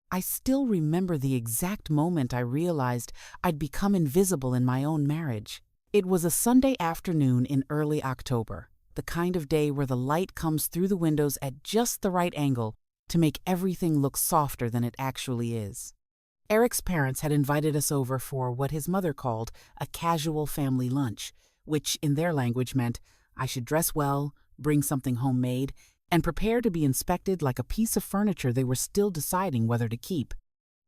I still remember the exact moment I realized I'd become invisible in my own marriage. It was a Sunday afternoon in early October, the kind of day where the light comes through the windows at just the right angle to make everything look softer than it actually is. Eric's parents had invited us over for what his mother called a casual family lunch, which in their language meant I should dress well, bring something homemade, and prepare to be inspected like a piece of furniture they were still deciding whether to keep.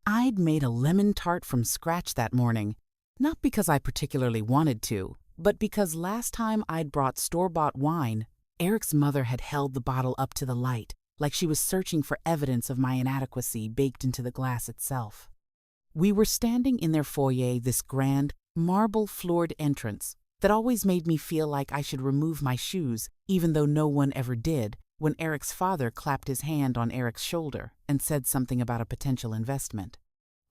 I'd made a lemon tart from scratch that morning, not because I particularly wanted to, but because last time I'd brought store-bought wine, Eric's mother had held the bottle up to the light, like she was searching for evidence of my inadequacy baked into the glass itself. We were standing in their foyer, this grand, marble-floored entrance that always made me feel like I should remove my shoes, even though no one ever did, when Eric's father clapped his hand on Eric's shoulder and said something about a potential investment.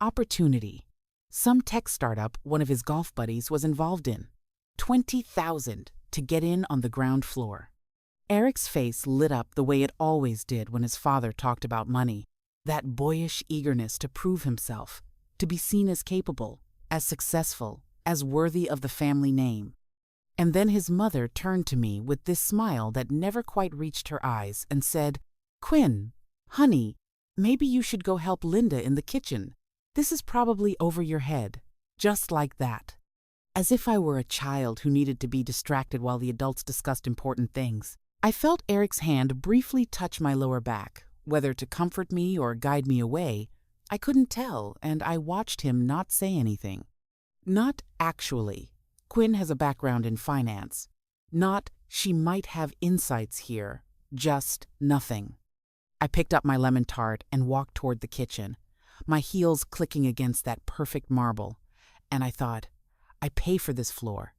Opportunity. Some tech startup one of his golf buddies was involved in. $20,000 to get in on the ground floor. Eric's face lit up the way it always did when his father talked about money. That boyish eagerness to prove himself, to be seen as capable, as successful, as worthy of the family name. And then his mother turned to me with this smile that never quite reached her eyes and said, "Quinn, honey, maybe you should go help Linda in the kitchen. This is probably over your head." Just like that. As if I were a child who needed to be distracted while the adults discussed important things. I felt Eric's hand briefly touch my lower back. Whether to comfort me or guide me away, I couldn't tell, and I watched him not say anything. Not actually. Quinn has a background in finance. Not she might have insights here. Just nothing. I picked up my lemon tart and walked toward the kitchen, my heels clicking against that perfect marble. And I thought, I pay for this floor.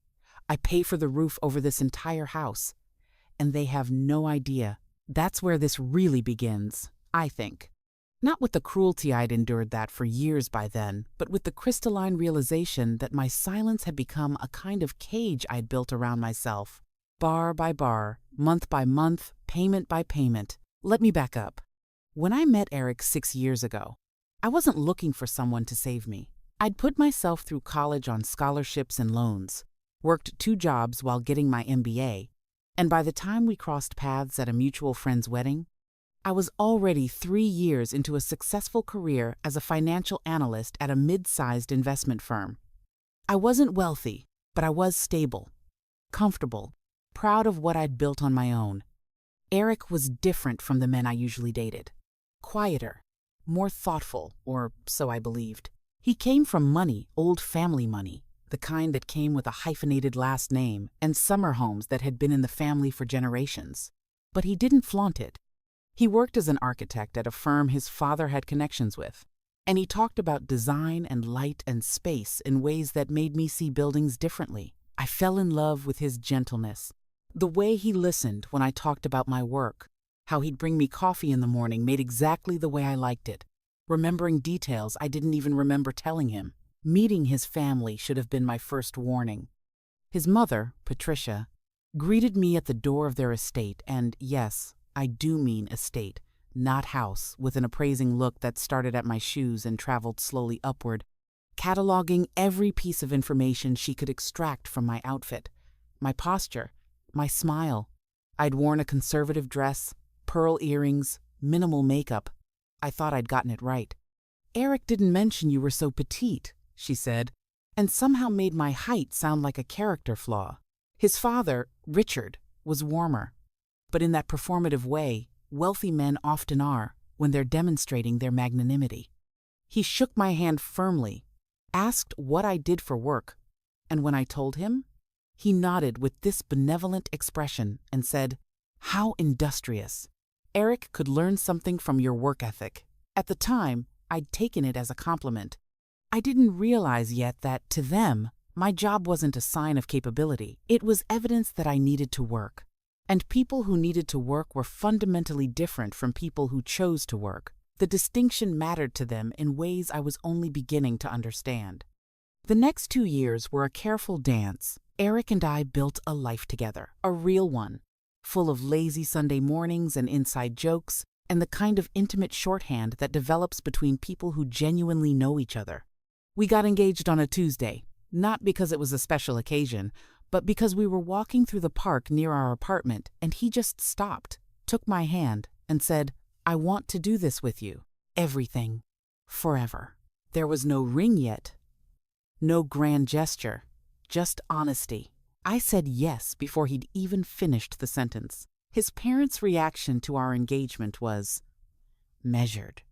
I pay for the roof over this entire house. And they have no idea. That's where this really begins, I think. Not with the cruelty I'd endured that for years by then, but with the crystalline realization that my silence had become a kind of cage I'd built around myself. Bar by bar, month by month, payment by payment. Let me back up. When I met Eric 6 years ago, I wasn't looking for someone to save me. I'd put myself through college on scholarships and loans, worked 2 jobs while getting my MBA, and by the time we crossed paths at a mutual friend's wedding, I was already 3 years into a successful career as a financial analyst at a mid-sized investment firm. I wasn't wealthy, but I was stable, comfortable, proud of what I'd built on my own. Eric was different from the men I usually dated. Quieter, more thoughtful, or so I believed. He came from money, old family money, the kind that came with a hyphenated last name and summer homes that had been in the family for generations. But he didn't flaunt it. He worked as an architect at a firm his father had connections with, and he talked about design and light and space in ways that made me see buildings differently. I fell in love with his gentleness, the way he listened when I talked about my work, how he'd bring me coffee in the morning made exactly the way I liked it, remembering details I didn't even remember telling him. Meeting his family should have been my first warning. His mother, Patricia, greeted me at the door of their estate, and yes, I do mean estate, not house, with an appraising look that started at my shoes and traveled slowly upward, cataloging every piece of information she could extract from my outfit, my posture, my smile. I'd worn a conservative dress, pearl earrings, minimal makeup. I thought I'd gotten it right. "Eric didn't mention you were so petite," she said, and somehow made my height sound like a character flaw. His father, Richard, was warmer. But in that performative way, wealthy men often are when they're demonstrating their magnanimity. He shook my hand firmly, asked what I did for work, and when I told him, he nodded with this benevolent expression and said, "How industrious. Eric could learn something from your work ethic." At the time, I'd taken it as a compliment. I didn't realize yet that, to them, my job wasn't a sign of capability. It was evidence that I needed to work. And people who needed to work were fundamentally different from people who chose to work. The distinction mattered to them in ways I was only beginning to understand. The next 2 years were a careful dance. Eric and I built a life together, a real one, full of lazy Sunday mornings and inside jokes, and the kind of intimate shorthand that develops between people who genuinely know each other. We got engaged on a Tuesday, not because it was a special occasion, but because we were walking through the park near our apartment and he just stopped, took my hand, and said, "I want to do this with you. Everything. Forever." There was no ring yet. No grand gesture. Just honesty. I said yes before he'd even finished the sentence. His parents' reaction to our engagement was measured.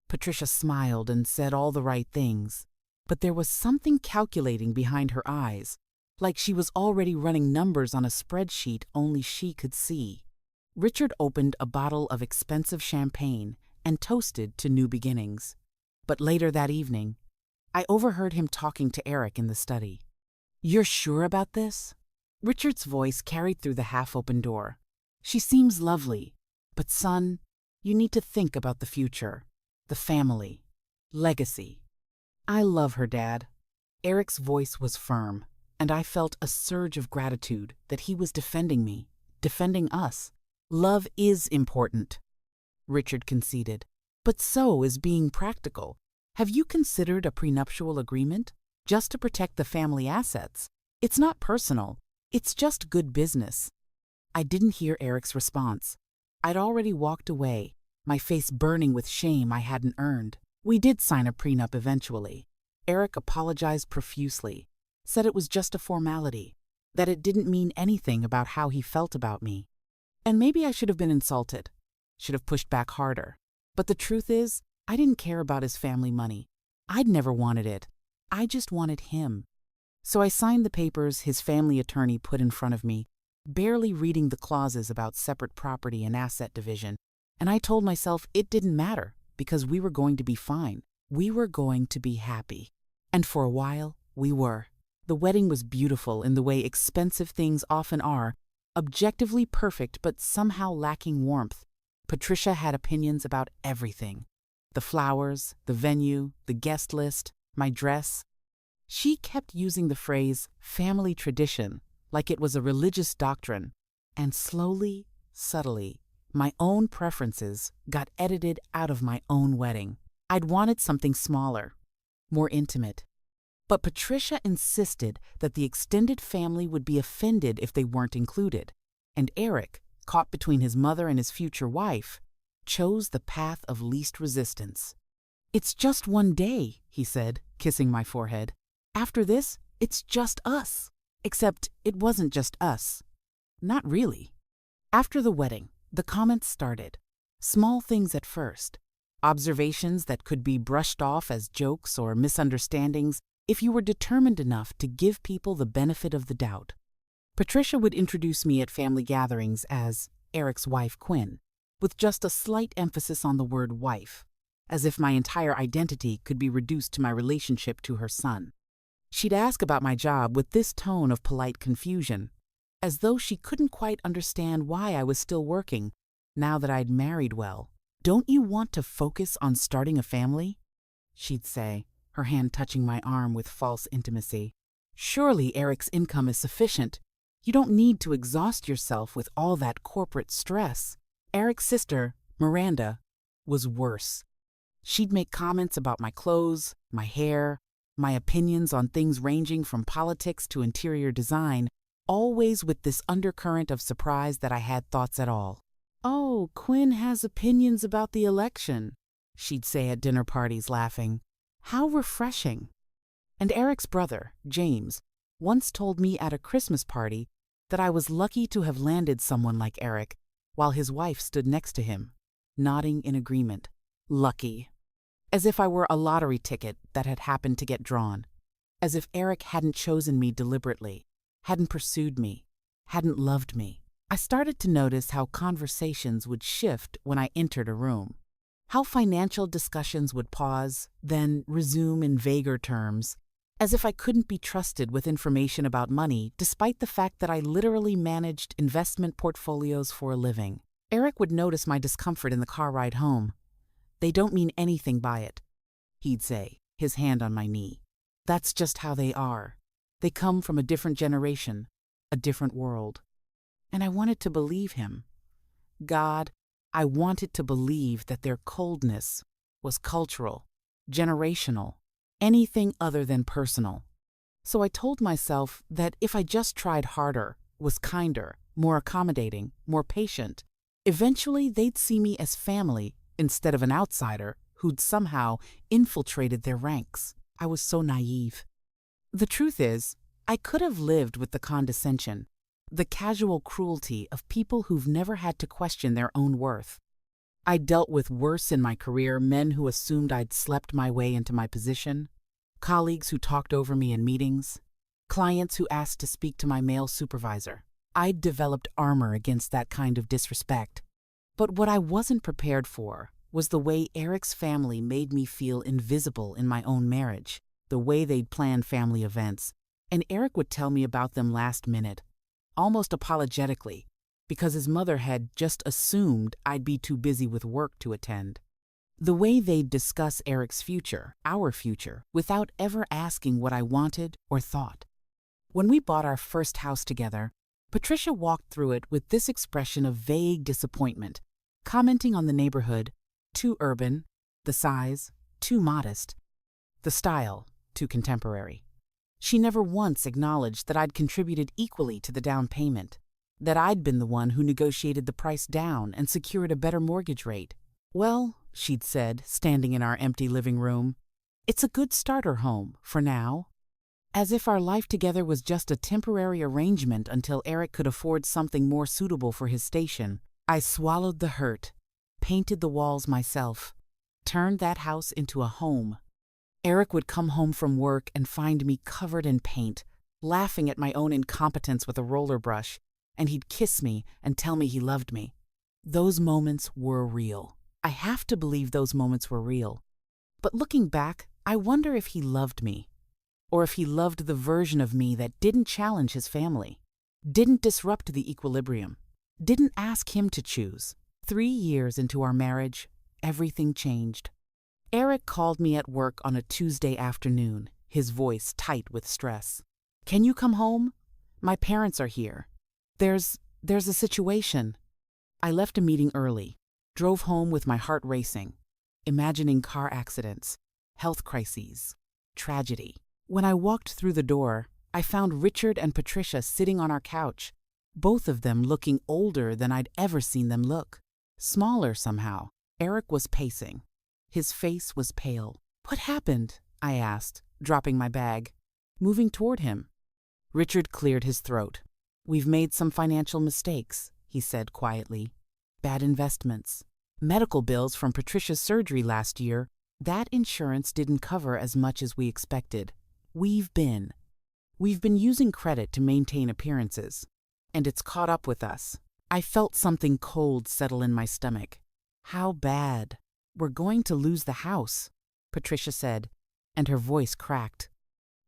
Patricia smiled and said all the right things, but there was something calculating behind her eyes, like she was already running numbers on a spreadsheet only she could see. Richard opened a bottle of expensive champagne and toasted to new beginnings. But later that evening, I overheard him talking to Eric in the study. "You're sure about this?" Richard's voice carried through the half-open door. "She seems lovely, but son, you need to think about the future, the family, legacy." "I love her, Dad." Eric's voice was firm, and I felt a surge of gratitude that he was defending me, defending us. "Love is important," Richard conceded, "but so is being practical. Have you considered a prenuptial agreement? Just to protect the family assets. It's not personal, it's just good business." I didn't hear Eric's response. I'd already walked away, my face burning with shame I hadn't earned. We did sign a prenup eventually. Eric apologized profusely, said it was just a formality, that it didn't mean anything about how he felt about me. And maybe I should have been insulted, should have pushed back harder. But the truth is, I didn't care about his family money. I'd never wanted it. I just wanted him. So I signed the papers his family attorney put in front of me, barely reading the clauses about separate property and asset division, and I told myself it didn't matter because we were going to be fine. We were going to be happy. And for a while, we were. The wedding was beautiful in the way expensive things often are, objectively perfect but somehow lacking warmth. Patricia had opinions about everything. The flowers, the venue, the guest list, my dress. She kept using the phrase family tradition like it was a religious doctrine, and slowly, subtly, my own preferences got edited out of my own wedding. I'd wanted something smaller, more intimate. But Patricia insisted that the extended family would be offended if they weren't included, and Eric, caught between his mother and his future wife, chose the path of least resistance. "It's just one day," he said, kissing my forehead. "After this, it's just us." Except it wasn't just us. Not really. After the wedding, the comments started. Small things at first. Observations that could be brushed off as jokes or misunderstandings if you were determined enough to give people the benefit of the doubt. Patricia would introduce me at family gatherings as Eric's wife, Quinn, with just a slight emphasis on the word wife, as if my entire identity could be reduced to my relationship to her son. She'd ask about my job with this tone of polite confusion, as though she couldn't quite understand why I was still working, now that I'd married well. "Don't you want to focus on starting a family?" she'd say, her hand touching my arm with false intimacy. "Surely Eric's income is sufficient. You don't need to exhaust yourself with all that corporate stress." Eric's sister, Miranda, was worse. She'd make comments about my clothes, my hair, my opinions on things ranging from politics to interior design, always with this undercurrent of surprise that I had thoughts at all. "Oh, Quinn has opinions about the election," she'd say at dinner parties, laughing. "How refreshing." And Eric's brother, James, once told me at a Christmas party that I was lucky to have landed someone like Eric, while his wife stood next to him, nodding in agreement. Lucky. As if I were a lottery ticket that had happened to get drawn. As if Eric hadn't chosen me deliberately, hadn't pursued me, hadn't loved me. I started to notice how conversations would shift when I entered a room. How financial discussions would pause, then resume in vaguer terms, as if I couldn't be trusted with information about money despite the fact that I literally managed investment portfolios for a living. Eric would notice my discomfort in the car ride home. "They don't mean anything by it," he'd say, his hand on my knee. "That's just how they are. They come from a different generation, a different world." And I wanted to believe him. God, I wanted to believe that their coldness was cultural, generational, anything other than personal. So I told myself that if I just tried harder, was kinder, more accommodating, more patient, eventually they'd see me as family instead of an outsider who'd somehow infiltrated their ranks. I was so naive. The truth is, I could have lived with the condescension, the casual cruelty of people who've never had to question their own worth. I dealt with worse in my career, men who assumed I'd slept my way into my position, colleagues who talked over me in meetings, clients who asked to speak to my male supervisor. I'd developed armor against that kind of disrespect. But what I wasn't prepared for was the way Eric's family made me feel invisible in my own marriage, the way they'd plan family events, and Eric would tell me about them last minute, almost apologetically, because his mother had just assumed I'd be too busy with work to attend. The way they'd discuss Eric's future, our future, without ever asking what I wanted or thought. When we bought our first house together, Patricia walked through it with this expression of vague disappointment, commenting on the neighborhood, too urban, the size, too modest, the style, too contemporary. She never once acknowledged that I'd contributed equally to the down payment, that I'd been the one who negotiated the price down and secured a better mortgage rate. Well, she'd said, standing in our empty living room, it's a good starter home, for now. As if our life together was just a temporary arrangement until Eric could afford something more suitable for his station. I swallowed the hurt, painted the walls myself, turned that house into a home. Eric would come home from work and find me covered in paint, laughing at my own incompetence with a roller brush, and he'd kiss me and tell me he loved me. Those moments were real. I have to believe those moments were real. But looking back, I wonder if he loved me, or if he loved the version of me that didn't challenge his family, didn't disrupt the equilibrium, didn't ask him to choose. 3 years into our marriage, everything changed. Eric called me at work on a Tuesday afternoon, his voice tight with stress. "Can you come home? My parents are here. There's a situation." I left a meeting early, drove home with my heart racing, imagining car accidents, health crises, tragedy. When I walked through the door, I found Richard and Patricia sitting on our couch, both of them looking older than I'd ever seen them look. Smaller somehow. Eric was pacing. His face was pale. "What happened?" I asked, dropping my bag, moving toward him. Richard cleared his throat. "We've made some financial mistakes," he said quietly. "Bad investments. Medical bills from Patricia's surgery last year. That insurance didn't cover as much as we expected. We've been using credit to maintain appearances, and it's caught up with us." I felt something cold settle in my stomach. "How bad?" "We're going to lose the house," Patricia said, and her voice cracked.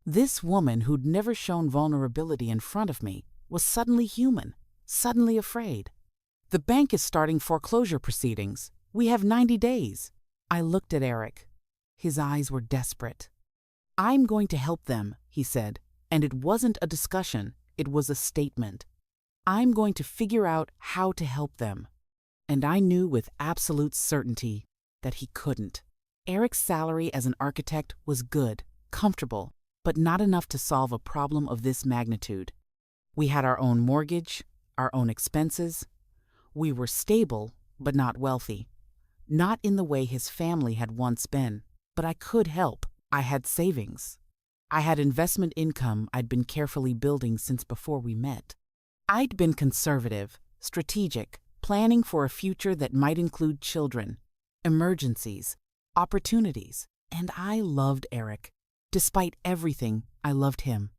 This woman who'd never shown vulnerability in front of me was suddenly human, suddenly afraid. "The bank is starting foreclosure proceedings. We have 90 days. I looked at Eric. His eyes were desperate. "I'm going to help them," he said, and it wasn't a discussion, it was a statement. "I'm going to figure out how to help them." And I knew with absolute certainty that he couldn't. Eric's salary as an architect was good, comfortable, but not enough to solve a problem of this magnitude. We had our own mortgage, our own expenses. We were stable, but not wealthy. Not in the way his family had once been, but I could help. I had savings. I had investment income I'd been carefully building since before we met. I'd been conservative, strategic, planning for a future that might include children, emergencies, opportunities, and I loved Eric. Despite everything, I loved him.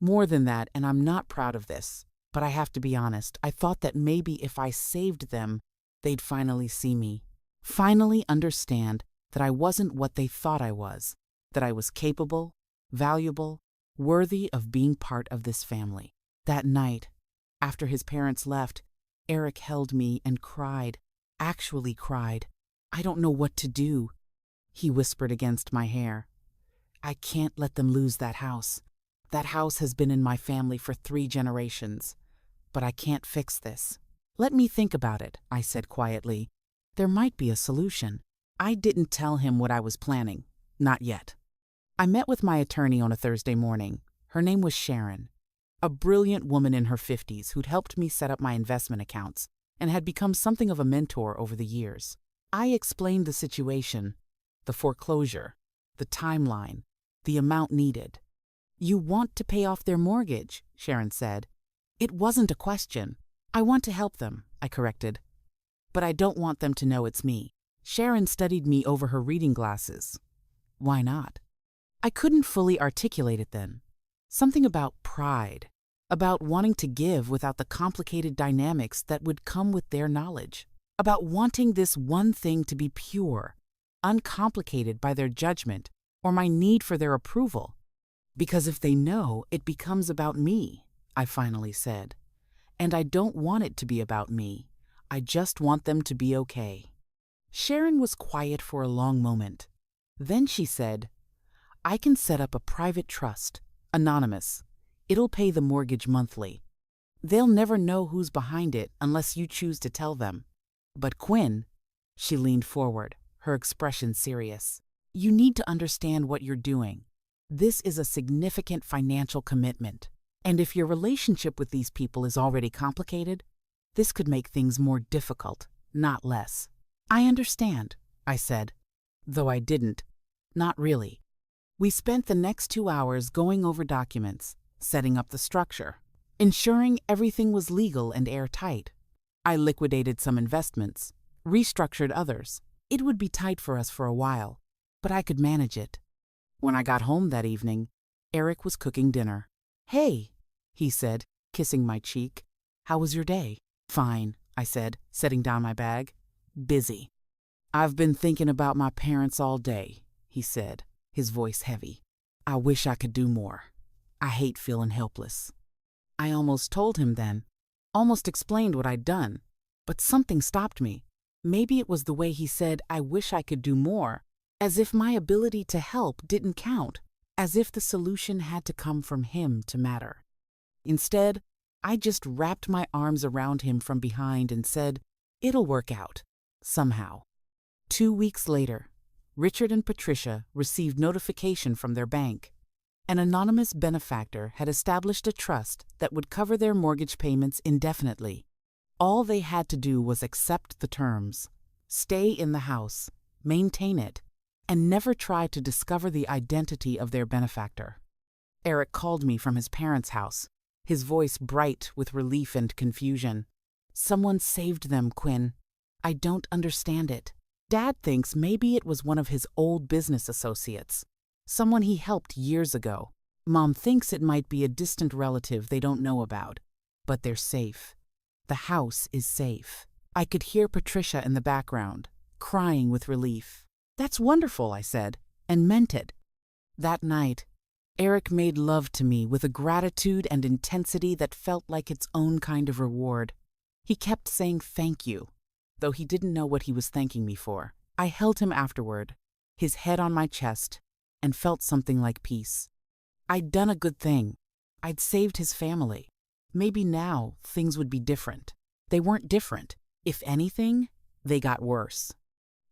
More than that, and I'm not proud of this, but I have to be honest, I thought that maybe if I saved them, they'd finally see me, finally understand that I wasn't what they thought I was, that I was capable, valuable, worthy of being part of this family. That night, after his parents left, Eric held me and cried, actually cried. "I don't know what to do," he whispered against my hair. "I can't let them lose that house. That house has been in my family for 3 generations. But I can't fix this." "Let me think about it," I said quietly, There might be a solution. I didn't tell him what I was planning. Not yet. I met with my attorney on a Thursday morning. Her name was Sharon, a brilliant woman in her 50s who'd helped me set up my investment accounts and had become something of a mentor over the years. I explained the situation, the foreclosure, the timeline, the amount needed. "You want to pay off their mortgage," Sharon said. "It wasn't a question. I want to help them," I corrected. "But I don't want them to know it's me." Sharon studied me over her reading glasses. Why not? I couldn't fully articulate it then. Something about pride, about wanting to give without the complicated dynamics that would come with their knowledge, about wanting this one thing to be pure, uncomplicated by their judgment or my need for their approval. "Because if they know, it becomes about me," I finally said. "And I don't want it to be about me. I just want them to be okay." Sharon was quiet for a long moment. Then she said, "I can set up a private trust, anonymous. It'll pay the mortgage monthly. They'll never know who's behind it unless you choose to tell them. But Quinn," she leaned forward, her expression serious, "you need to understand what you're doing. This is a significant financial commitment. And if your relationship with these people is already complicated, this could make things more difficult, not less." "I understand," I said, though I didn't. Not really. We spent the next 2 hours going over documents, setting up the structure, ensuring everything was legal and airtight. I liquidated some investments, restructured others. It would be tight for us for a while, but I could manage it. When I got home that evening, Eric was cooking dinner. "Hey," he said, kissing my cheek. "How was your day?" "Fine," I said, setting down my bag. "Busy." "I've been thinking about my parents all day," he said, his voice heavy. "I wish I could do more. I hate feeling helpless." I almost told him then, almost explained what I'd done, but something stopped me. Maybe it was the way he said, "I wish I could do more," as if my ability to help didn't count, as if the solution had to come from him to matter. Instead, I just wrapped my arms around him from behind and said, "It'll work out. Somehow." 2 weeks later, Richard and Patricia received notification from their bank. An anonymous benefactor had established a trust that would cover their mortgage payments indefinitely. All they had to do was accept the terms, stay in the house, maintain it, and never try to discover the identity of their benefactor. Eric called me from his parents' house, his voice bright with relief and confusion. "Someone saved them, Quinn. I don't understand it. Dad thinks maybe it was one of his old business associates, someone he helped years ago. Mom thinks it might be a distant relative they don't know about, but they're safe. The house is safe." I could hear Patricia in the background, crying with relief. "That's wonderful," I said, and meant it. That night, Eric made love to me with a gratitude and intensity that felt like its own kind of reward. He kept saying thank you, though he didn't know what he was thanking me for. I held him afterward, his head on my chest, and felt something like peace. I'd done a good thing. I'd saved his family. Maybe now things would be different. They weren't different. If anything, they got worse.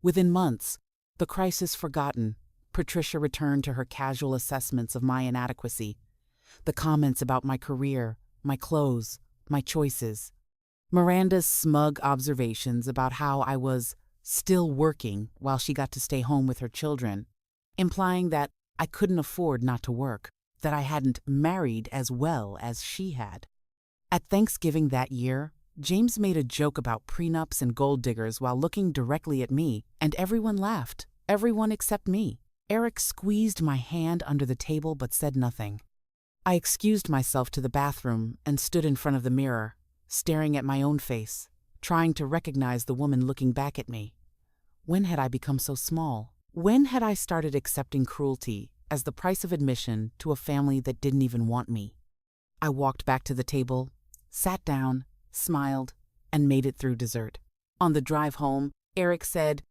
Within months, the crisis forgotten, Patricia returned to her casual assessments of my inadequacy, the comments about my career, my clothes, my choices. Miranda's smug observations about how I was still working while she got to stay home with her children, implying that I couldn't afford not to work, that I hadn't married as well as she had. At Thanksgiving that year, James made a joke about prenups and gold diggers while looking directly at me, and everyone laughed, everyone except me. Eric squeezed my hand under the table but said nothing. I excused myself to the bathroom and stood in front of the mirror, staring at my own face, trying to recognize the woman looking back at me. When had I become so small? When had I started accepting cruelty as the price of admission to a family that didn't even want me? I walked back to the table, sat down, smiled, and made it through dessert. On the drive home, Eric said,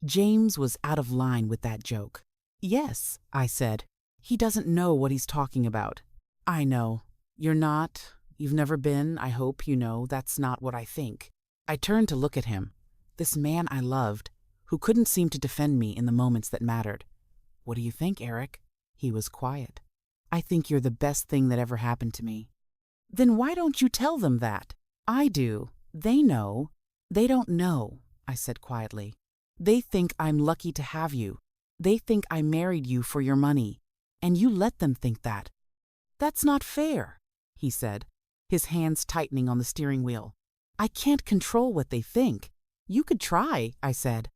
"James was out of line with that joke." "Yes," I said. "He doesn't know what he's talking about." "I know. You're not. You've never been. I hope you know that's not what I think." I turned to look at him, this man I loved, who couldn't seem to defend me in the moments that mattered. "What do you think, Eric?" He was quiet. "I think you're the best thing that ever happened to me." "Then why don't you tell them that?" "I do. They know." "They don't know," I said quietly. "They think I'm lucky to have you. They think I married you for your money, and you let them think that." "That's not fair," he said, his hands tightening on the steering wheel. "I can't control what they think." "You could try," I said.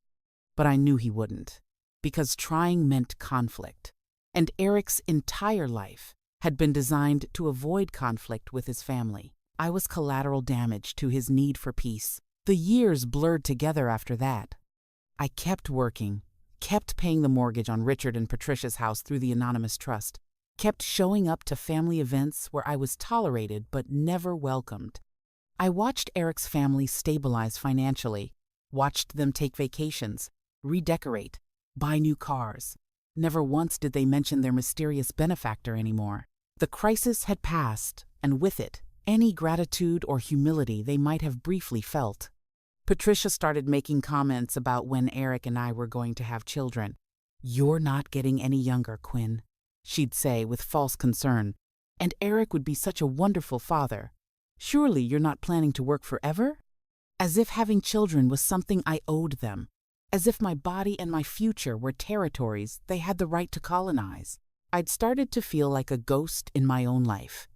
But I knew he wouldn't, because trying meant conflict. And Eric's entire life had been designed to avoid conflict with his family. I was collateral damage to his need for peace. The years blurred together after that. I kept working, kept paying the mortgage on Richard and Patricia's house through the anonymous trust, kept showing up to family events where I was tolerated but never welcomed. I watched Eric's family stabilize financially, watched them take vacations, redecorate, buy new cars. Never once did they mention their mysterious benefactor anymore. The crisis had passed, and with it, any gratitude or humility they might have briefly felt. Patricia started making comments about when Eric and I were going to have children. "You're not getting any younger, Quinn," she'd say with false concern. "And Eric would be such a wonderful father. Surely you're not planning to work forever?" As if having children was something I owed them. As if my body and my future were territories they had the right to colonize. I'd started to feel like a ghost in my own life.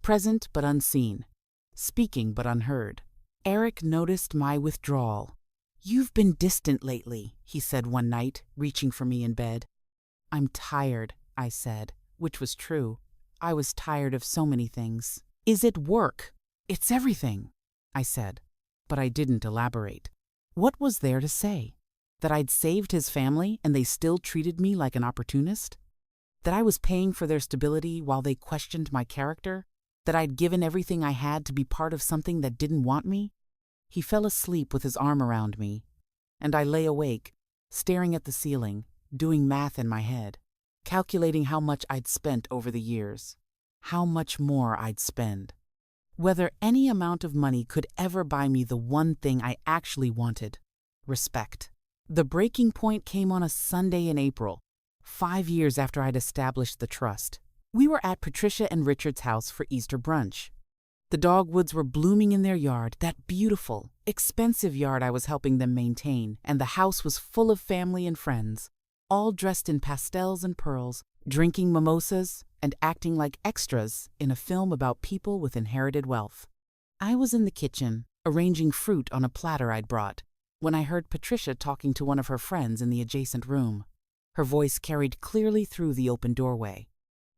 Present but unseen. Speaking but unheard. Eric noticed my withdrawal. "You've been distant lately," he said one night, reaching for me in bed. "I'm tired," I said, which was true. I was tired of so many things. "Is it work?" "It's everything," I said, but I didn't elaborate. What was there to say? That I'd saved his family and they still treated me like an opportunist? That I was paying for their stability while they questioned my character? That I'd given everything I had to be part of something that didn't want me? He fell asleep with his arm around me, and I lay awake, staring at the ceiling, doing math in my head, calculating how much I'd spent over the years, how much more I'd spend. Whether any amount of money could ever buy me the one thing I actually wanted: respect. The breaking point came on a Sunday in April, 5 years after I'd established the trust. We were at Patricia and Richard's house for Easter brunch. The dogwoods were blooming in their yard, that beautiful, expensive yard I was helping them maintain, and the house was full of family and friends, all dressed in pastels and pearls, drinking mimosas and acting like extras in a film about people with inherited wealth. I was in the kitchen, arranging fruit on a platter I'd brought, when I heard Patricia talking to one of her friends in the adjacent room. Her voice carried clearly through the open doorway.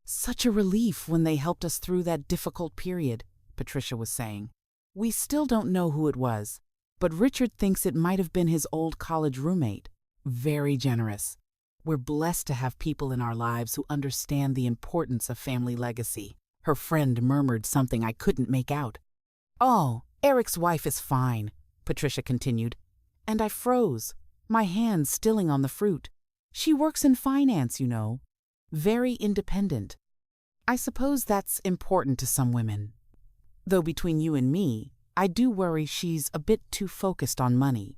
"Such a relief when they helped us through that difficult period," Patricia was saying. "We still don't know who it was, but Richard thinks it might have been his old college roommate. Very generous. We're blessed to have people in our lives who understand the importance of family legacy." Her friend murmured something I couldn't make out. "Oh, Eric's wife is fine," Patricia continued. And I froze, my hands stilling on the fruit. "She works in finance, you know. Very independent. I suppose that's important to some women. Though between you and me, I do worry she's a bit too focused on money.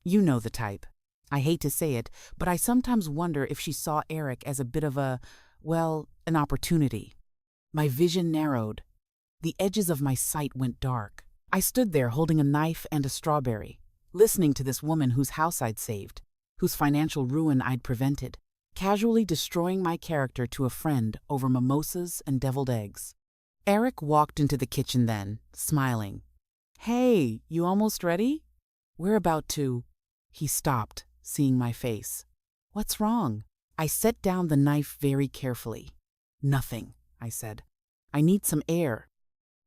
You know the type. I hate to say it, but I sometimes wonder if she saw Eric as a bit of an opportunity." My vision narrowed. The edges of my sight went dark. I stood there holding a knife and a strawberry, listening to this woman whose house I'd saved, whose financial ruin I'd prevented, casually destroying my character to a friend over mimosas and deviled eggs. Eric walked into the kitchen then, smiling. "Hey, you almost ready?" "We're about to—" He stopped, seeing my face. "What's wrong?" I set down the knife very carefully. "Nothing," I said. "I need some air."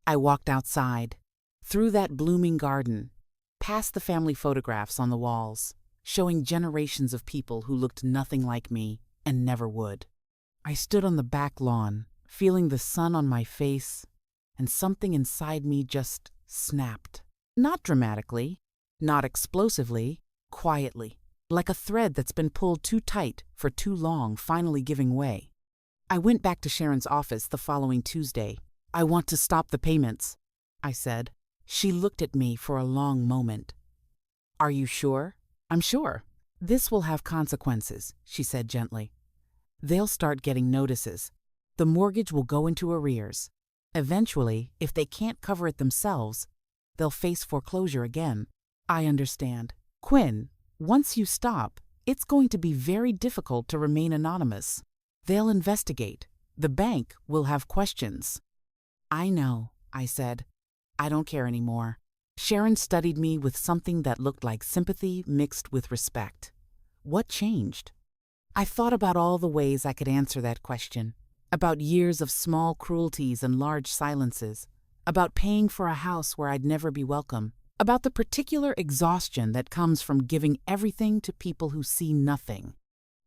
I walked outside, through that blooming garden, past the family photographs on the walls, showing generations of people who looked nothing like me and never would. I stood on the back lawn, feeling the sun on my face, and something inside me just snapped. Not dramatically, not explosively, quietly, like a thread that's been pulled too tight for too long finally giving way. I went back to Sharon's office the following Tuesday. "I want to stop the payments," I said. She looked at me for a long moment. Are you sure? I'm sure. This will have consequences, she said gently. They'll start getting notices. The mortgage will go into arrears. Eventually, if they can't cover it themselves, they'll face foreclosure again. I understand. Quinn, once you stop, it's going to be very difficult to remain anonymous. They'll investigate. The bank will have questions. I know, I said. I don't care anymore. Sharon studied me with something that looked like sympathy mixed with respect. What changed? I thought about all the ways I could answer that question, about years of small cruelties and large silences, about paying for a house where I'd never be welcome, about the particular exhaustion that comes from giving everything to people who see nothing.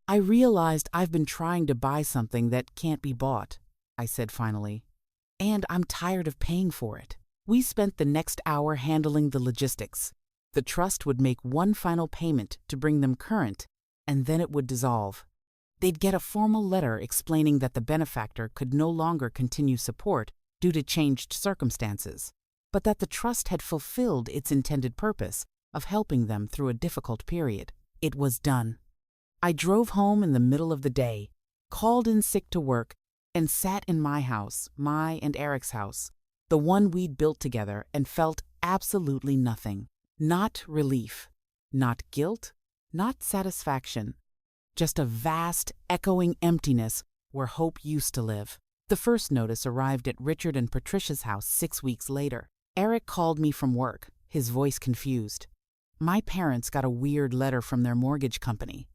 I realized I've been trying to buy something that can't be bought, I said finally, and I'm tired of paying for it. We spent the next hour handling the logistics. The trust would make one final payment to bring them current, and then it would dissolve. They'd get a formal letter explaining that the benefactor could no longer continue support due to changed circumstances, but that the trust had fulfilled its intended purpose of helping them through a difficult period. It was done. I drove home in the middle of the day, called in sick to work, and sat in my house, my and Eric's house, the one we'd built together, and felt absolutely nothing. Not relief, not guilt, not satisfaction, just a vast, echoing emptiness where hope used to live. The first notice arrived at Richard and Patricia's house 6 weeks later. Eric called me from work, his voice confused. My parents got a weird letter from their mortgage company.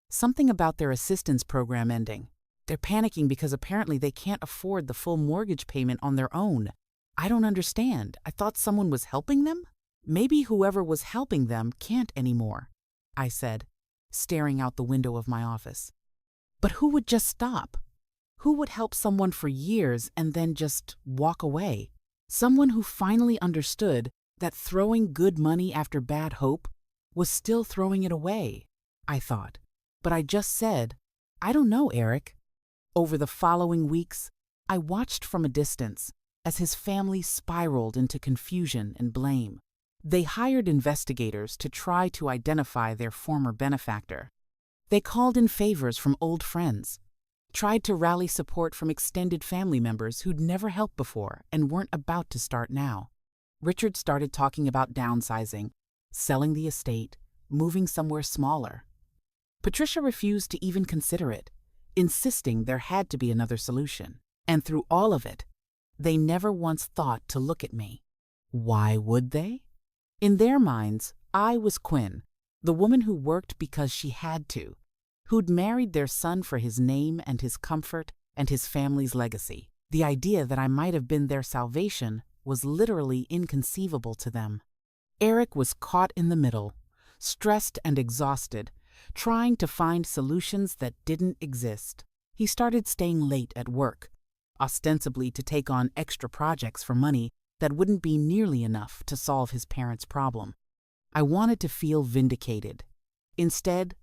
Something about their assistance program ending. They're panicking because apparently they can't afford the full mortgage payment on their own. I don't understand. I thought someone was helping them? Maybe whoever was helping them can't anymore, I said, staring out the window of my office. But who would just stop? Who would help someone for years and then just walk away? Someone who finally understood that throwing good money after bad hope was still throwing it away, I thought. But I just said, I don't know, Eric. Over the following weeks, I watched from a distance as his family spiraled into confusion and blame. They hired investigators to try to identify their former benefactor. They called in favors from old friends, tried to rally support from extended family members who'd never helped before and weren't about to start now. Richard started talking about downsizing, selling the estate, moving somewhere smaller. Patricia refused to even consider it, insisting there had to be another solution. And through all of it, they never once thought to look at me. Why would they? In their minds, I was Quinn, the woman who worked because she had to, who'd married their son for his name and his comfort and his family's legacy. The idea that I might have been their salvation was literally inconceivable to them. Eric was caught in the middle, stressed and exhausted, trying to find solutions that didn't exist. He started staying late at work, ostensibly to take on extra projects for money that wouldn't be nearly enough to solve his parents' problem. I wanted to feel vindicated. Instead,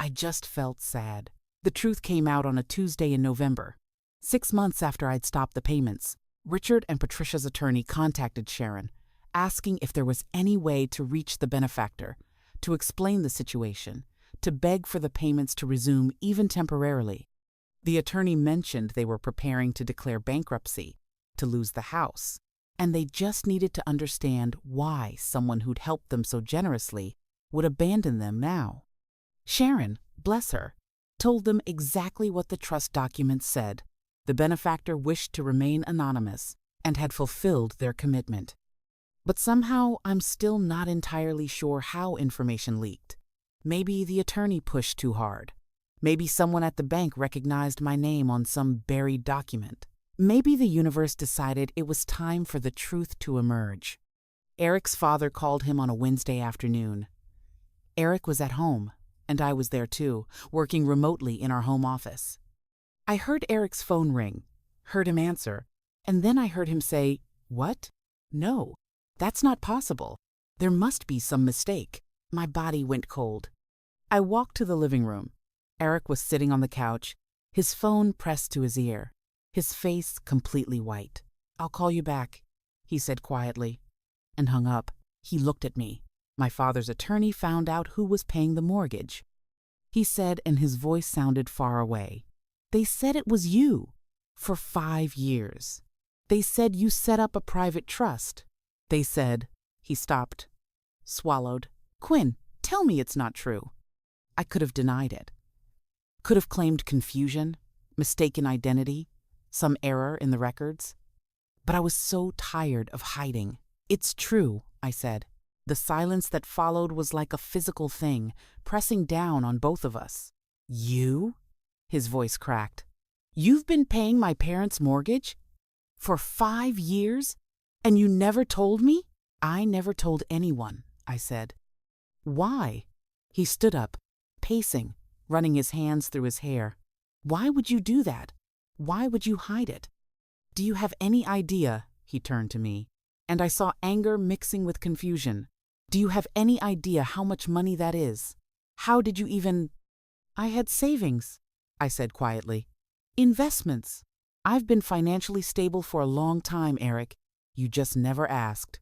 I just felt sad. The truth came out on a Tuesday in November. 6 months after I'd stopped the payments, Richard and Patricia's attorney contacted Sharon, asking if there was any way to reach the benefactor, to explain the situation, to beg for the payments to resume even temporarily. The attorney mentioned they were preparing to declare bankruptcy, to lose the house, and they just needed to understand why someone who'd helped them so generously would abandon them now. Sharon, bless her, told them exactly what the trust documents said. The benefactor wished to remain anonymous and had fulfilled their commitment. But somehow I'm still not entirely sure how information leaked. Maybe the attorney pushed too hard. Maybe someone at the bank recognized my name on some buried document. Maybe the universe decided it was time for the truth to emerge. Eric's father called him on a Wednesday afternoon. Eric was at home, and I was there too, working remotely in our home office. I heard Eric's phone ring, heard him answer, and then I heard him say, "What? No, that's not possible. There must be some mistake." My body went cold. I walked to the living room. Eric was sitting on the couch, his phone pressed to his ear, his face completely white. "I'll call you back," he said quietly, and hung up. He looked at me. My father's attorney found out who was paying the mortgage. He said, and his voice sounded far away, "They said it was you. For 5 years. They said you set up a private trust. They said—" He stopped, swallowed. "Quinn, tell me it's not true." I could have denied it. Could have claimed confusion, mistaken identity, some error in the records. But I was so tired of hiding. "It's true," I said. The silence that followed was like a physical thing, pressing down on both of us. "You?" His voice cracked. "You've been paying my parents' mortgage? For 5 years? And you never told me?" "I never told anyone," I said. "Why?" He stood up, pacing, running his hands through his hair. "Why would you do that? Why would you hide it? Do you have any idea?" He turned to me, and I saw anger mixing with confusion. "Do you have any idea how much money that is? How did you even—" "I had savings," I said quietly. "Investments. I've been financially stable for a long time, Eric. You just never asked."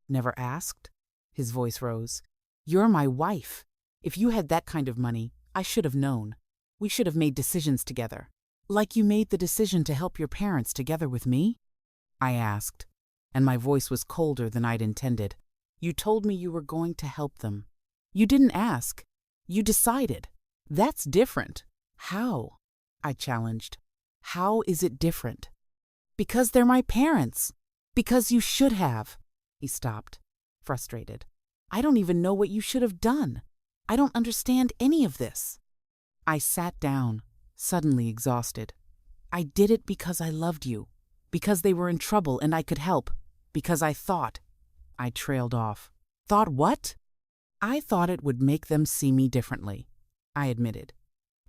"Never asked?" His voice rose. "You're my wife. If you had that kind of money, I should have known. We should have made decisions together. Like you made the decision to help your parents together with me?" I asked, and my voice was colder than I'd intended. "You told me you were going to help them. You didn't ask. You decided. That's different." "How?" I challenged. "How is it different?" "Because they're my parents. Because you should have." He stopped, frustrated. "I don't even know what you should have done. I don't understand any of this." I sat down, suddenly exhausted. "I did it because I loved you. Because they were in trouble and I could help. Because I thought—" I trailed off. "Thought what?" "I thought it would make them see me differently," I admitted.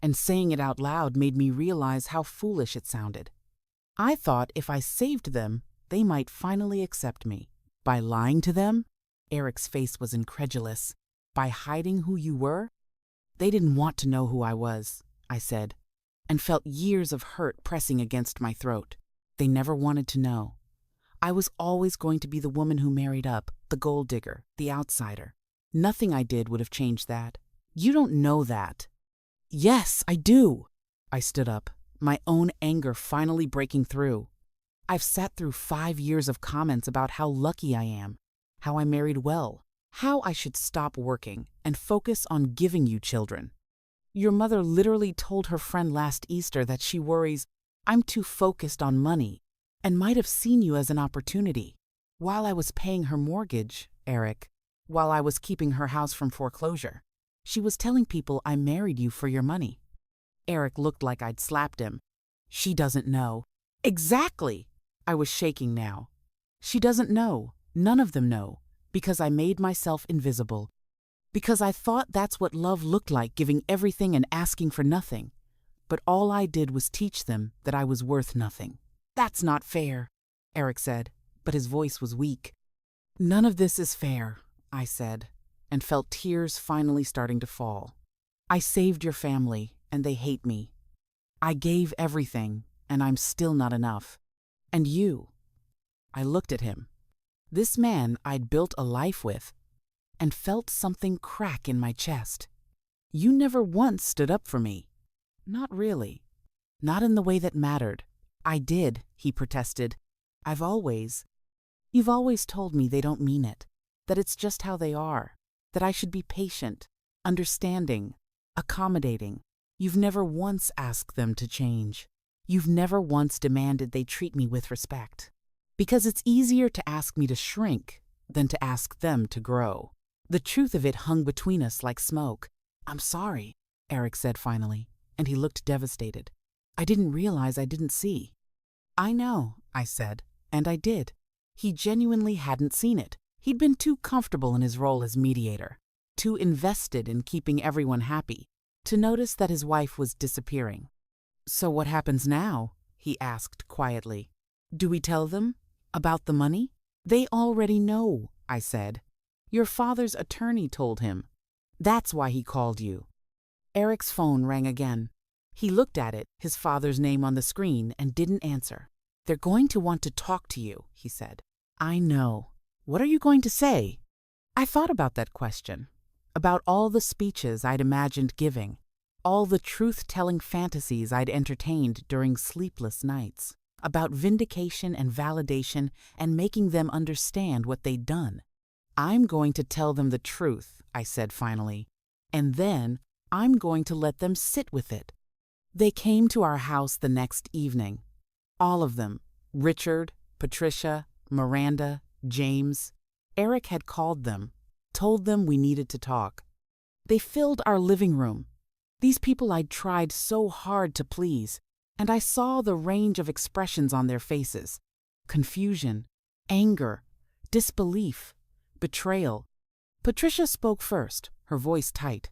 And saying it out loud made me realize how foolish it sounded. I thought if I saved them, they might finally accept me. By lying to them? Eric's face was incredulous. By hiding who you were? "They didn't want to know who I was," I said, and felt years of hurt pressing against my throat. They never wanted to know. I was always going to be the woman who married up, the gold digger, the outsider. Nothing I did would have changed that. You don't know that. "Yes, I do." I stood up, my own anger finally breaking through. "I've sat through 5 years of comments about how lucky I am, how I married well, how I should stop working and focus on giving you children. Your mother literally told her friend last Easter that she worries I'm too focused on money and might have seen you as an opportunity. While I was paying her mortgage, Eric, while I was keeping her house from foreclosure, she was telling people I married you for your money." Eric looked like I'd slapped him. "She doesn't know." "Exactly!" I was shaking now. "She doesn't know. None of them know. Because I made myself invisible. Because I thought that's what love looked like, giving everything and asking for nothing. But all I did was teach them that I was worth nothing." "That's not fair," Eric said, but his voice was weak. "None of this is fair," I said, and felt tears finally starting to fall. "I saved your family, and they hate me. I gave everything, and I'm still not enough. And you." I looked at him. This man I'd built a life with, and felt something crack in my chest. "You never once stood up for me." "Not really. Not in the way that mattered." "I did," he protested. "I've always—" "You've always told me they don't mean it, that it's just how they are, that I should be patient, understanding, accommodating. You've never once asked them to change. You've never once demanded they treat me with respect. Because it's easier to ask me to shrink than to ask them to grow." The truth of it hung between us like smoke. "I'm sorry," Eric said finally, and he looked devastated. "I didn't realize I didn't see." "I know," I said, and I did. He genuinely hadn't seen it. He'd been too comfortable in his role as mediator, too invested in keeping everyone happy, to notice that his wife was disappearing. "So what happens now?" he asked quietly. "Do we tell them? About the money?" "They already know," I said. "Your father's attorney told him. That's why he called you." Eric's phone rang again. He looked at it, his father's name on the screen, and didn't answer. "They're going to want to talk to you," he said. "I know. What are you going to say?" I thought about that question, about all the speeches I'd imagined giving, all the truth-telling fantasies I'd entertained during sleepless nights, about vindication and validation and making them understand what they'd done. I'm going to tell them the truth, I said finally, and then I'm going to let them sit with it. They came to our house the next evening. All of them, Richard, Patricia, Miranda, James. Eric had called them, told them we needed to talk. They filled our living room. These people I'd tried so hard to please, and I saw the range of expressions on their faces: confusion, anger, disbelief, betrayal. Patricia spoke first, her voice tight.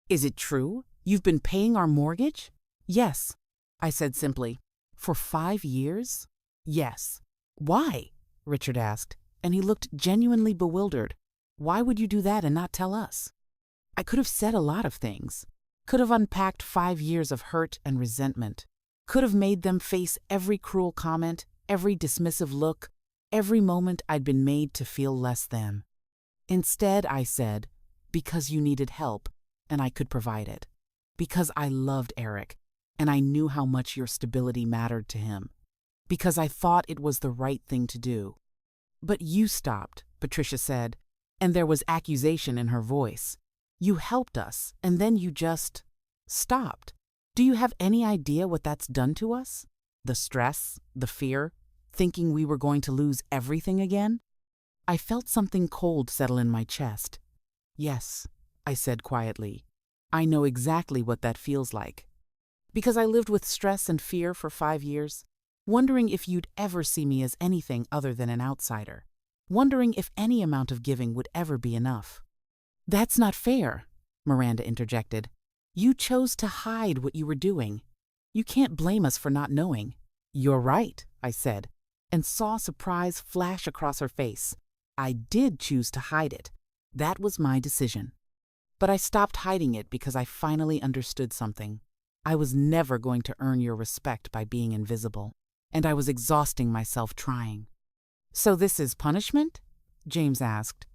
"Is it true? You've been paying our mortgage?" "Yes," I said simply. "For 5 years?" "Yes." "Why?" Richard asked, and he looked genuinely bewildered. "Why would you do that and not tell us?" I could have said a lot of things. Could have unpacked 5 years of hurt and resentment. Could have made them face every cruel comment, every dismissive look, every moment I'd been made to feel less than. Instead, I said, because you needed help, and I could provide it. Because I loved Eric, and I knew how much your stability mattered to him. Because I thought it was the right thing to do. "But you stopped," Patricia said, and there was accusation in her voice. "You helped us, and then you just stopped. Do you have any idea what that's done to us? The stress, the fear, thinking we were going to lose everything again?" I felt something cold settle in my chest. "Yes," I said quietly. "I know exactly what that feels like. Because I lived with stress and fear for 5 years, wondering if you'd ever see me as anything other than an outsider, wondering if any amount of giving would ever be enough." "That's not fair," Miranda interjected. "You chose to hide what you were doing. You can't blame us for not knowing." "You're right," I said, and saw surprise flash across her face. I did choose to hide it. That was my decision. But I stopped hiding it because I finally understood something. I was never going to earn your respect by being invisible, and I was exhausting myself trying. "So this is punishment?" James asked.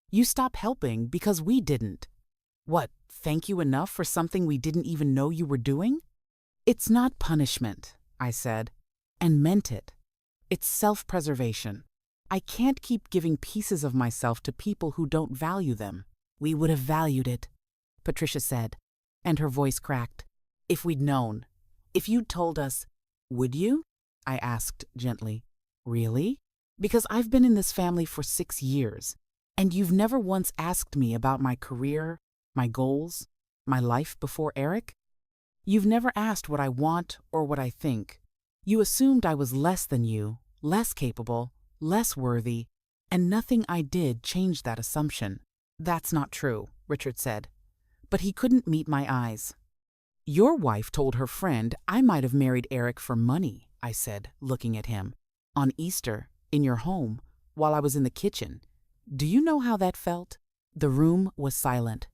"You stopped helping because we didn't. What, thank you enough for something we didn't even know you were doing?" "It's not punishment," I said, and meant it. "It's self-preservation. I can't keep giving pieces of myself to people who don't value them." "We would have valued it," Patricia said, and her voice cracked. "If we'd known. If you'd told us." "Would you?" I asked gently. "Really? Because I've been in this family for 6 years, and you've never once asked me about my career, my goals, my life before Eric? You've never asked what I want or what I think. You assumed I was less than you, less capable, less worthy, and nothing I did changed that assumption." "That's not true," Richard said, but he couldn't meet my eyes. "Your wife told her friend I might have married Eric for money," I said, looking at him. "On Easter, in your home, while I was in the kitchen. Do you know how that felt?" The room was silent.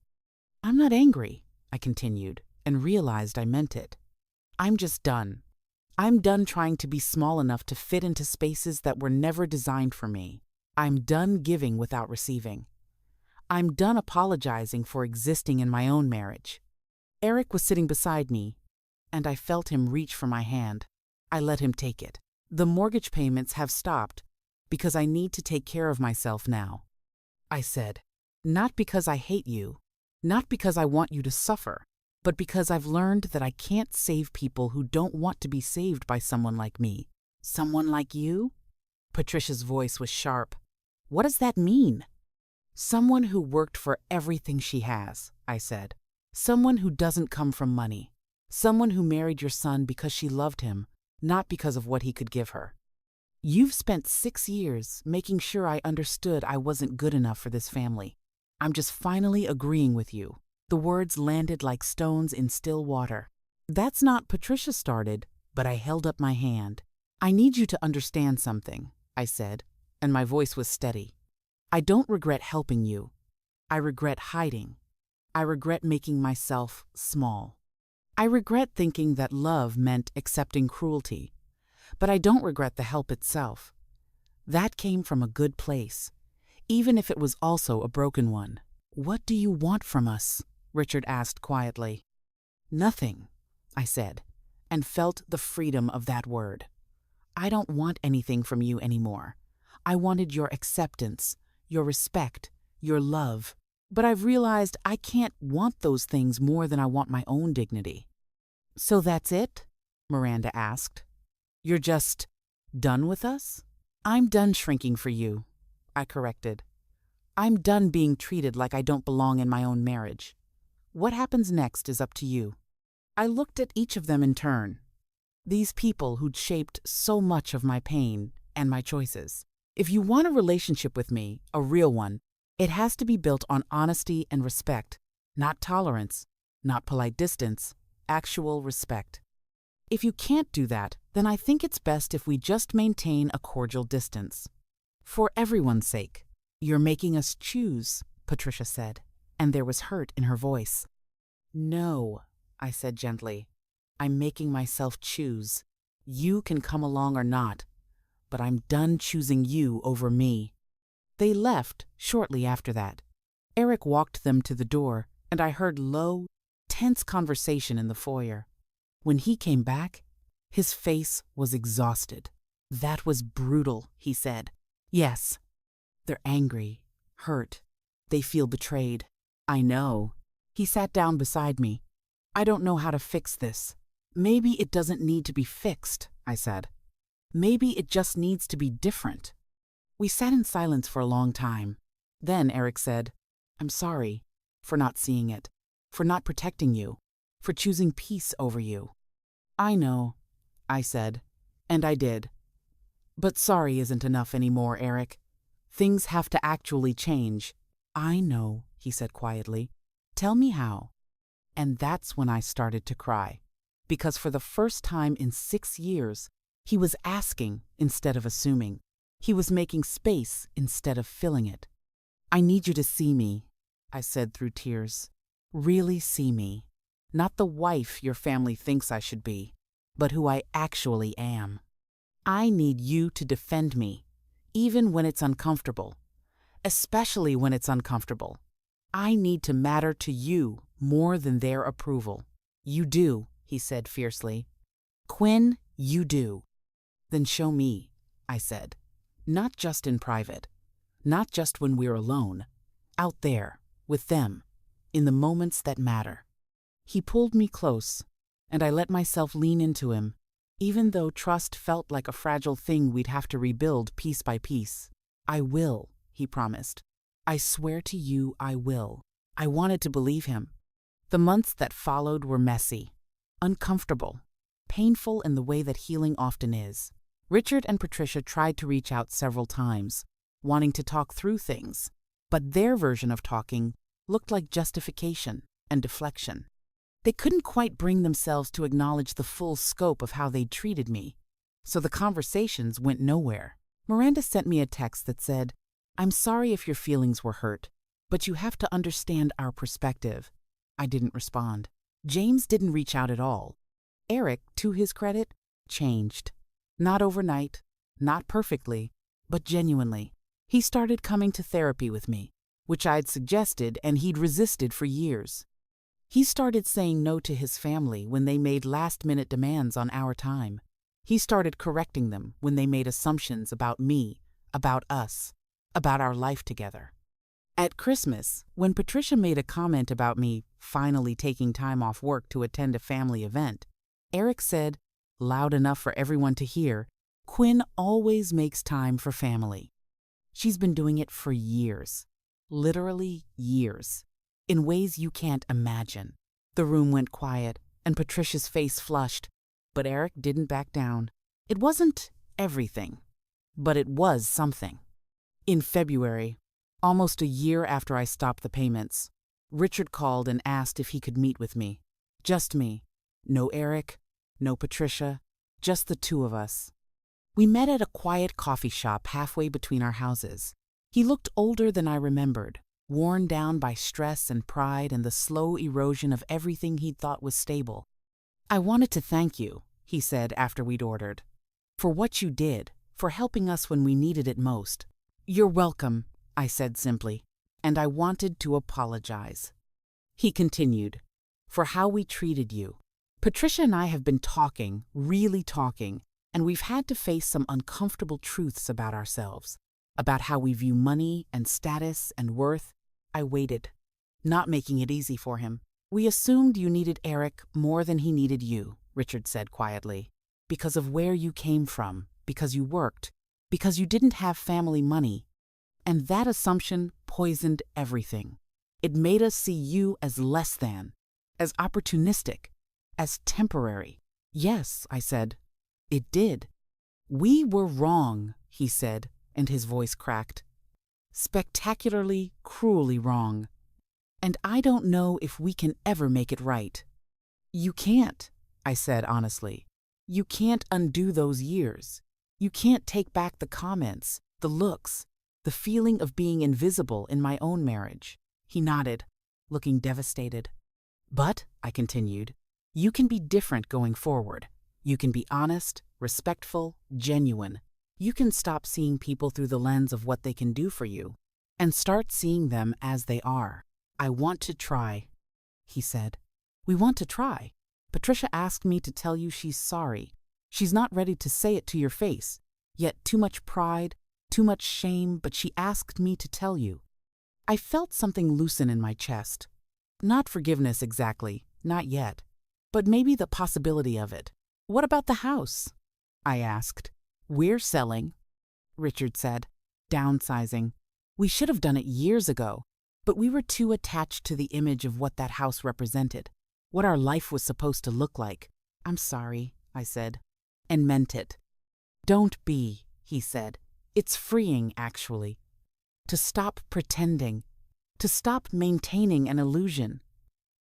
"I'm not angry," I continued, and realized I meant it. "I'm just done. I'm done trying to be small enough to fit into spaces that were never designed for me. I'm done giving without receiving. I'm done apologizing for existing in my own marriage." Eric was sitting beside me, and I felt him reach for my hand. I let him take it. "The mortgage payments have stopped because I need to take care of myself now," I said. "Not because I hate you, not because I want you to suffer, but because I've learned that I can't save people who don't want to be saved by someone like me." "Someone like you?" Patricia's voice was sharp. "What does that mean?" "Someone who worked for everything she has," I said. "Someone who doesn't come from money. Someone who married your son because she loved him, not because of what he could give her. You've spent 6 years making sure I understood I wasn't good enough for this family. I'm just finally agreeing with you." The words landed like stones in still water. "That's not," Patricia started, but I held up my hand. "I need you to understand something," I said, and my voice was steady. "I don't regret helping you. I regret hiding. I regret making myself small. I regret thinking that love meant accepting cruelty. But I don't regret the help itself. That came from a good place. even if it was also a broken one. "What do you want from us?" Richard asked quietly. "Nothing," I said, and felt the freedom of that word. "I don't want anything from you anymore. I wanted your acceptance, your respect, your love. But I've realized I can't want those things more than I want my own dignity." "So that's it?" Miranda asked. "You're just done with us?" "I'm done shrinking for you," I corrected. "I'm done being treated like I don't belong in my own marriage. What happens next is up to you." I looked at each of them in turn. These people who'd shaped so much of my pain and my choices. If you want a relationship with me, a real one, it has to be built on honesty and respect, not tolerance, not polite distance, actual respect. If you can't do that, then I think it's best if we just maintain a cordial distance. For everyone's sake. "You're making us choose," Patricia said, and there was hurt in her voice. "No," I said gently. "I'm making myself choose. You can come along or not, but I'm done choosing you over me." They left shortly after that. Eric walked them to the door, and I heard low, tense conversation in the foyer. When he came back, his face was exhausted. "That was brutal," he said. "Yes. They're angry, hurt. They feel betrayed." "I know." He sat down beside me. "I don't know how to fix this." "Maybe it doesn't need to be fixed," I said. "Maybe it just needs to be different." We sat in silence for a long time. Then Eric said, "I'm sorry for not seeing it, for not protecting you, for choosing peace over you." "I know," I said, and I did. "But sorry isn't enough anymore, Eric. Things have to actually change." "I know," he said quietly. "Tell me how." And that's when I started to cry. Because for the first time in 6 years, he was asking instead of assuming. He was making space instead of filling it. "I need you to see me," I said through tears. "Really see me. Not the wife your family thinks I should be, but who I actually am. I need you to defend me, even when it's uncomfortable. Especially when it's uncomfortable. I need to matter to you more than their approval." "You do," he said fiercely. "Quinn, you do." "Then show me," I said. "Not just in private. Not just when we're alone. Out there, with them, in the moments that matter." He pulled me close, and I let myself lean into him, even though trust felt like a fragile thing we'd have to rebuild piece by piece. "I will," he promised. "I swear to you I will." I wanted to believe him. The months that followed were messy, uncomfortable, painful in the way that healing often is. Richard and Patricia tried to reach out several times, wanting to talk through things, but their version of talking looked like justification and deflection. They couldn't quite bring themselves to acknowledge the full scope of how they'd treated me, so the conversations went nowhere. Miranda sent me a text that said, "I'm sorry if your feelings were hurt, but you have to understand our perspective." I didn't respond. James didn't reach out at all. Eric, to his credit, changed. Not overnight, not perfectly, but genuinely. He started coming to therapy with me, which I'd suggested and he'd resisted for years. He started saying no to his family when they made last-minute demands on our time. He started correcting them when they made assumptions about me, about us, about our life together. At Christmas, when Patricia made a comment about me finally taking time off work to attend a family event, Eric said, loud enough for everyone to hear, "Quinn always makes time for family." She's been doing it for years, literally years, in ways you can't imagine. The room went quiet, and Patricia's face flushed, but Eric didn't back down. It wasn't everything, but it was something. In February, almost a year after I stopped the payments, Richard called and asked if he could meet with me. Just me. No Eric, no Patricia, just the two of us. We met at a quiet coffee shop halfway between our houses. He looked older than I remembered, worn down by stress and pride and the slow erosion of everything he'd thought was stable. "I wanted to thank you," he said after we'd ordered, "for what you did, for helping us when we needed it most." "You're welcome," I said simply, and I wanted to apologize. He continued, for how we treated you. Patricia and I have been talking, really talking, and we've had to face some uncomfortable truths about ourselves, about how we view money and status and worth. I waited, not making it easy for him. We assumed you needed Eric more than he needed you, Richard said quietly, because of where you came from, because you worked, because you didn't have family money. And that assumption poisoned everything. It made us see you as less than, as opportunistic, as temporary. Yes, I said. It did. We were wrong, he said, and his voice cracked. Spectacularly, cruelly wrong. And I don't know if we can ever make it right. You can't, I said honestly. You can't undo those years. You can't take back the comments, the looks, the feeling of being invisible in my own marriage. He nodded, looking devastated. But, I continued, you can be different going forward. You can be honest, respectful, genuine. You can stop seeing people through the lens of what they can do for you and start seeing them as they are. I want to try, he said. We want to try. Patricia asked me to tell you she's sorry. She's not ready to say it to your face, yet too much pride, too much shame, but she asked me to tell you. I felt something loosen in my chest. Not forgiveness exactly, not yet, but maybe the possibility of it. What about the house? I asked. We're selling, Richard said, downsizing. We should have done it years ago, but we were too attached to the image of what that house represented, what our life was supposed to look like. I'm sorry, I said, and meant it. Don't be, he said. It's freeing, actually. To stop pretending, to stop maintaining an illusion.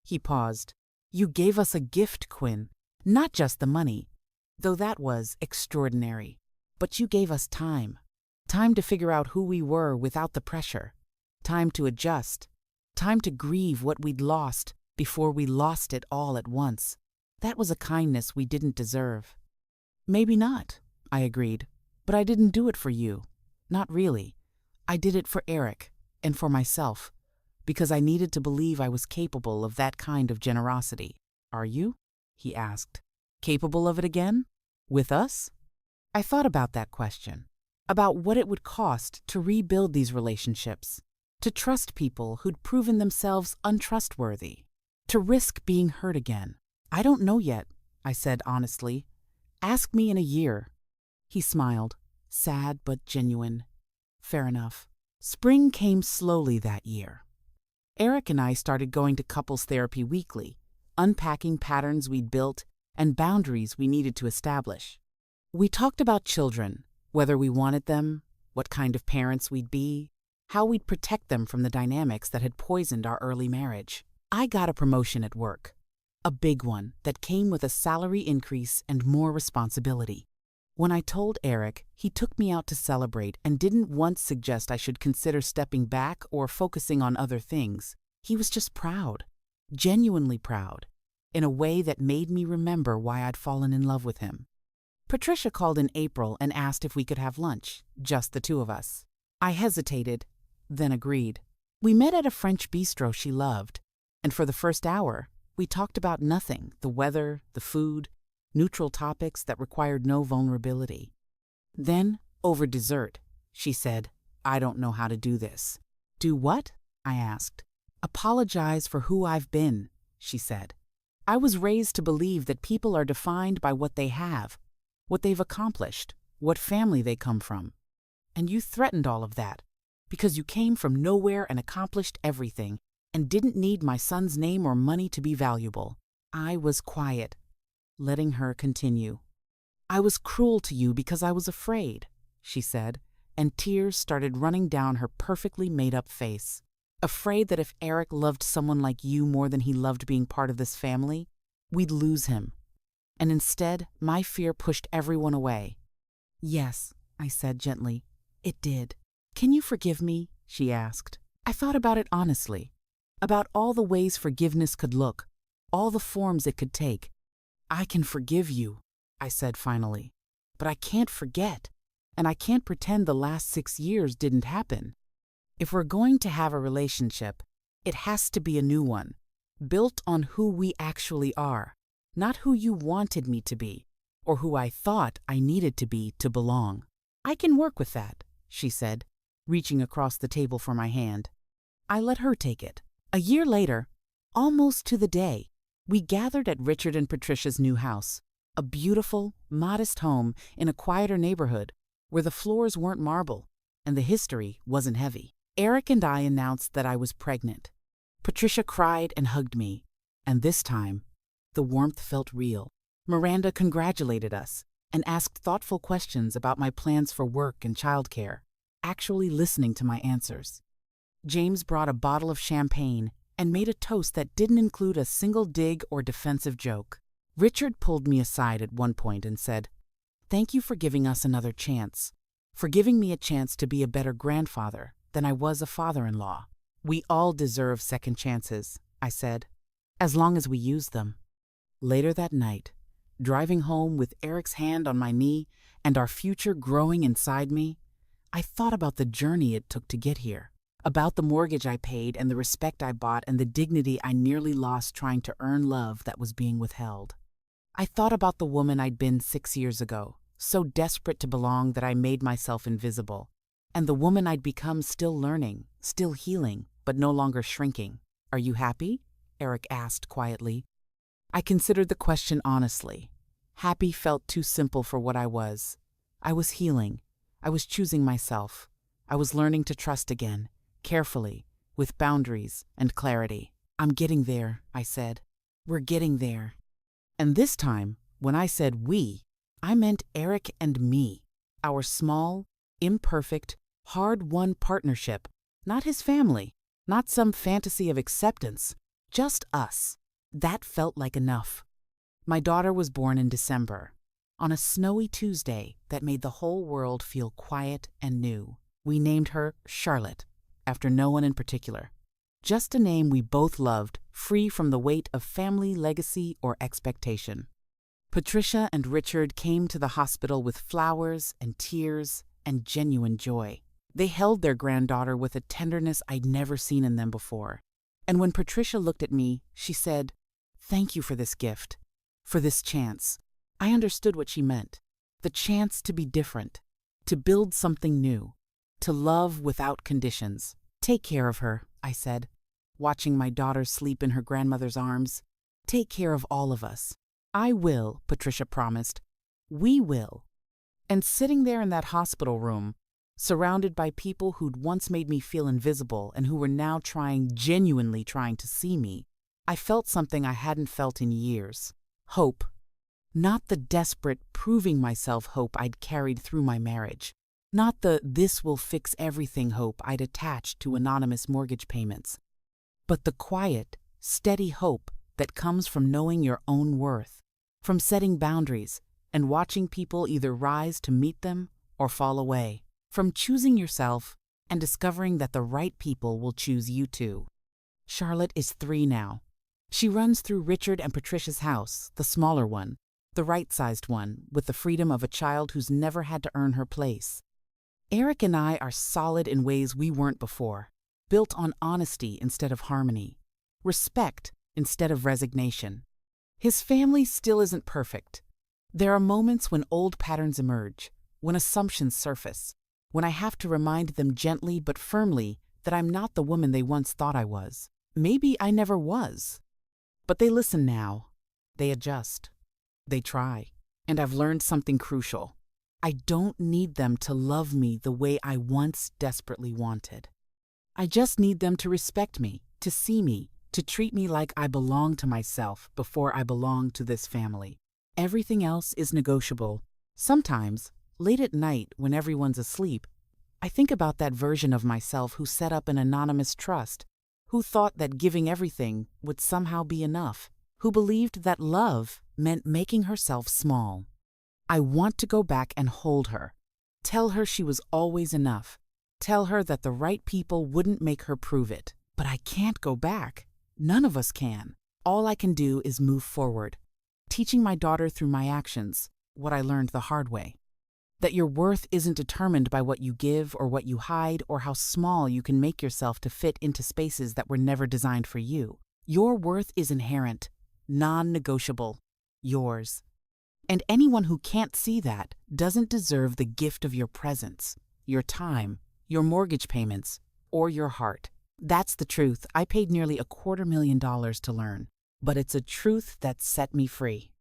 He paused. You gave us a gift, Quinn, not just the money, though that was extraordinary. But you gave us time. Time to figure out who we were without the pressure. Time to adjust. Time to grieve what we'd lost before we lost it all at once. That was a kindness we didn't deserve. Maybe not, I agreed, but I didn't do it for you. Not really. I did it for Eric and for myself, because I needed to believe I was capable of that kind of generosity. Are you? He asked. Capable of it again? With us? I thought about that question, about what it would cost to rebuild these relationships, to trust people who'd proven themselves untrustworthy, to risk being hurt again. I don't know yet, I said honestly. Ask me in a year. He smiled, sad but genuine. Fair enough. Spring came slowly that year. Eric and I started going to couples therapy weekly, unpacking patterns we'd built and boundaries we needed to establish. We talked about children, whether we wanted them, what kind of parents we'd be, how we'd protect them from the dynamics that had poisoned our early marriage. I got a promotion at work, a big one that came with a salary increase and more responsibility. When I told Eric, he took me out to celebrate and didn't once suggest I should consider stepping back or focusing on other things. He was just proud, genuinely proud, in a way that made me remember why I'd fallen in love with him. Patricia called in April and asked if we could have lunch, just the two of us. I hesitated, then agreed. We met at a French bistro she loved, and for the first hour, we talked about nothing, the weather, the food, neutral topics that required no vulnerability. Then, over dessert, she said, I don't know how to do this. Do what? I asked. Apologize for who I've been, she said. I was raised to believe that people are defined by what they have, what they've accomplished, what family they come from. And you threatened all of that, because you came from nowhere and accomplished everything, and didn't need my son's name or money to be valuable. I was quiet, letting her continue. I was cruel to you because I was afraid, she said, and tears started running down her perfectly made-up face. Afraid that if Eric loved someone like you more than he loved being part of this family, we'd lose him. And instead, my fear pushed everyone away. Yes, I said gently. It did. Can you forgive me? She asked. I thought about it honestly, about all the ways forgiveness could look, all the forms it could take. I can forgive you, I said finally, but I can't forget, and I can't pretend the last 6 years didn't happen. If we're going to have a relationship, it has to be a new one, built on who we actually are, not who you wanted me to be, or who I thought I needed to be to belong. I can work with that, she said, reaching across the table for my hand. I let her take it. A year later, almost to the day, we gathered at Richard and Patricia's new house, a beautiful, modest home in a quieter neighborhood where the floors weren't marble and the history wasn't heavy. Eric and I announced that I was pregnant. Patricia cried and hugged me, and this time, the warmth felt real. Miranda congratulated us and asked thoughtful questions about my plans for work and childcare, actually listening to my answers. James brought a bottle of champagne and made a toast that didn't include a single dig or defensive joke. Richard pulled me aside at one point and said, "Thank you for giving us another chance, for giving me a chance to be a better grandfather than I was a father-in-law." "We all deserve second chances," I said, "as long as we use them." Later that night, driving home with Eric's hand on my knee and our future growing inside me, I thought about the journey it took to get here, about the mortgage I paid and the respect I bought and the dignity I nearly lost trying to earn love that was being withheld. I thought about the woman I'd been 6 years ago, so desperate to belong that I made myself invisible, and the woman I'd become still learning, still healing, but no longer shrinking. "Are you happy?" Eric asked quietly. I considered the question honestly. Happy felt too simple for what I was. I was healing. I was choosing myself. I was learning to trust again, carefully, with boundaries and clarity. "I'm getting there," I said. "We're getting there." And this time, when I said we, I meant Eric and me, our small, imperfect, hard-won partnership, not his family, not some fantasy of acceptance, just us. That felt like enough. My daughter was born in December, on a snowy Tuesday that made the whole world feel quiet and new. We named her Charlotte, after no one in particular. Just a name we both loved, free from the weight of family legacy or expectation. Patricia and Richard came to the hospital with flowers and tears and genuine joy. They held their granddaughter with a tenderness I'd never seen in them before. And when Patricia looked at me, she said, "Thank you for this gift, for this chance." I understood what she meant. The chance to be different, to build something new, to love without conditions. "Take care of her," I said, watching my daughter sleep in her grandmother's arms. "Take care of all of us." "I will," Patricia promised. "We will." And sitting there in that hospital room, surrounded by people who'd once made me feel invisible and who were now genuinely trying to see me, I felt something I hadn't felt in years. Hope. Not the desperate, proving myself hope I'd carried through my marriage. Not the "this will fix everything" hope I'd attached to anonymous mortgage payments. But the quiet, steady hope that comes from knowing your own worth, from setting boundaries and watching people either rise to meet them or fall away, from choosing yourself and discovering that the right people will choose you too. Charlotte is 3 now. She runs through Richard and Patricia's house, the smaller one, the right-sized one, with the freedom of a child who's never had to earn her place. Eric and I are solid in ways we weren't before, built on honesty instead of harmony, respect instead of resignation. His family still isn't perfect. There are moments when old patterns emerge, when assumptions surface, when I have to remind them gently but firmly that I'm not the woman they once thought I was. Maybe I never was. But they listen now. They adjust. They try. And I've learned something crucial. I don't need them to love me the way I once desperately wanted. I just need them to respect me, to see me, to treat me like I belong to myself before I belong to this family. Everything else is negotiable. Sometimes, late at night when everyone's asleep, I think about that version of myself who set up an anonymous trust, who thought that giving everything would somehow be enough, who believed that love meant making herself small. I want to go back and hold her, tell her she was always enough, tell her that the right people wouldn't make her prove it. But I can't go back. None of us can. All I can do is move forward, teaching my daughter through my actions what I learned the hard way. That your worth isn't determined by what you give or what you hide or how small you can make yourself to fit into spaces that were never designed for you. Your worth is inherent, non-negotiable, yours. And anyone who can't see that doesn't deserve the gift of your presence, your time, your mortgage payments, or your heart. That's the truth I paid nearly $250,000 to learn. But it's a truth that set me free.